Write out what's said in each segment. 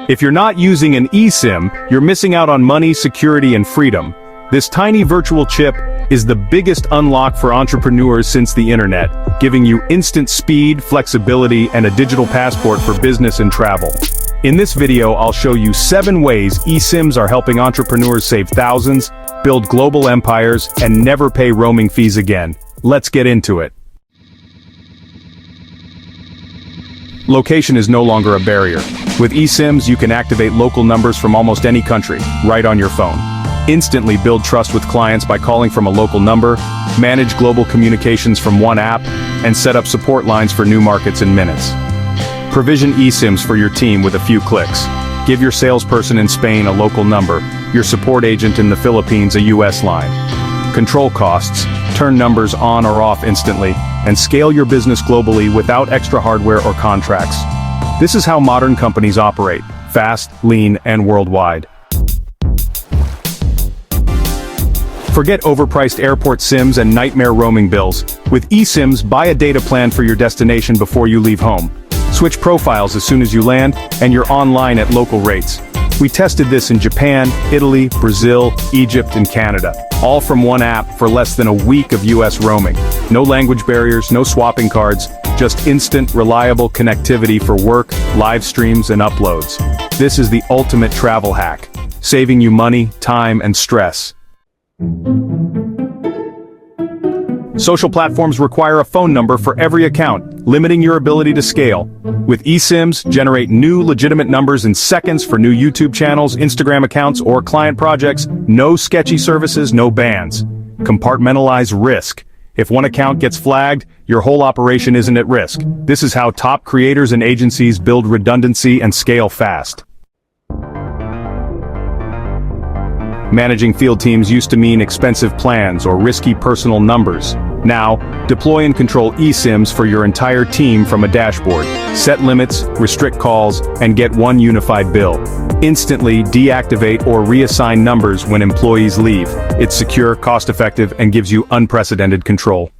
If you're not using an eSIM, you're missing out on money, security, and freedom. This tiny virtual chip is the biggest unlock for entrepreneurs since the internet, giving you instant speed, flexibility, and a digital passport for business and travel. In this video, I'll show you 7 ways eSIMs are helping entrepreneurs save thousands, build global empires, and never pay roaming fees again. Let's get into it. Location is no longer a barrier. With eSIMs, you can activate local numbers from almost any country, right on your phone. Instantly build trust with clients by calling from a local number, manage global communications from one app, and set up support lines for new markets in minutes. Provision eSIMs for your team with a few clicks. Give your salesperson in Spain a local number, your support agent in the Philippines a US line. Control costs, turn numbers on or off instantly, and scale your business globally without extra hardware or contracts. This is how modern companies operate: fast, lean, and worldwide. Forget overpriced airport SIMs and nightmare roaming bills. With eSIMs, buy a data plan for your destination before you leave home. Switch profiles as soon as you land, and you're online at local rates. We tested this in Japan, Italy, Brazil, Egypt, and Canada, all from one app for less than a week of US roaming. No language barriers, no swapping cards, just instant, reliable connectivity for work, live streams, and uploads. This is the ultimate travel hack, saving you money, time, and stress. Social platforms require a phone number for every account, limiting your ability to scale. With eSIMs, generate new legitimate numbers in seconds for new YouTube channels, Instagram accounts, or client projects. No sketchy services, no bans. Compartmentalize risk. If one account gets flagged, your whole operation isn't at risk. This is how top creators and agencies build redundancy and scale fast. Managing field teams used to mean expensive plans or risky personal numbers. Now, deploy and control eSIMs for your entire team from a dashboard. Set limits, restrict calls, and get one unified bill. Instantly deactivate or reassign numbers when employees leave. It's secure, cost-effective, and gives you unprecedented control.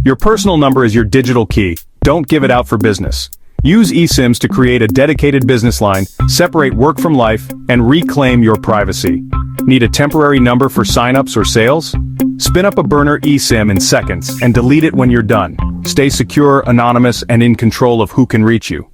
Your personal number is your digital key. Don't give it out for business. Use eSIMs to create a dedicated business line, separate work from life, and reclaim your privacy. Need a temporary number for signups or sales? Spin up a burner eSIM in seconds and delete it when you're done. Stay secure, anonymous, and in control of who can reach you.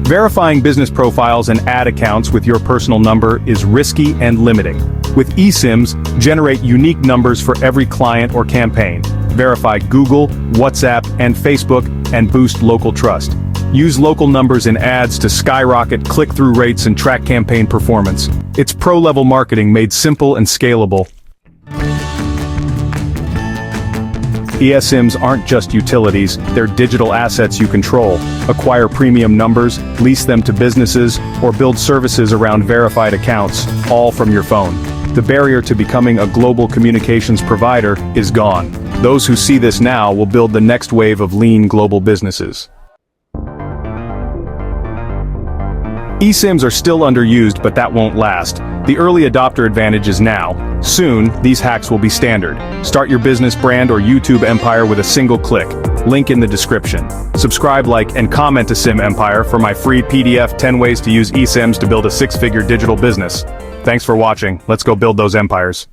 Verifying business profiles and ad accounts with your personal number is risky and limiting. With eSIMs, generate unique numbers for every client or campaign. Verify Google, WhatsApp, and Facebook, and boost local trust. Use local numbers in ads to skyrocket click-through rates and track campaign performance. It's pro-level marketing made simple and scalable. eSIMs aren't just utilities, they're digital assets you control. Acquire premium numbers, lease them to businesses, or build services around verified accounts, all from your phone. The barrier to becoming a global communications provider is gone. Those who see this now will build the next wave of lean global businesses. eSIMs are still underused, but that won't last. The early adopter advantage is now. Soon, these hacks will be standard. Start your business, brand, or YouTube empire with a single click. Link in the description. Subscribe, like, and comment to Sim Empire for my free PDF 10 ways to use eSIMs to build a 6-figure digital business. Thanks for watching. Let's go build those empires.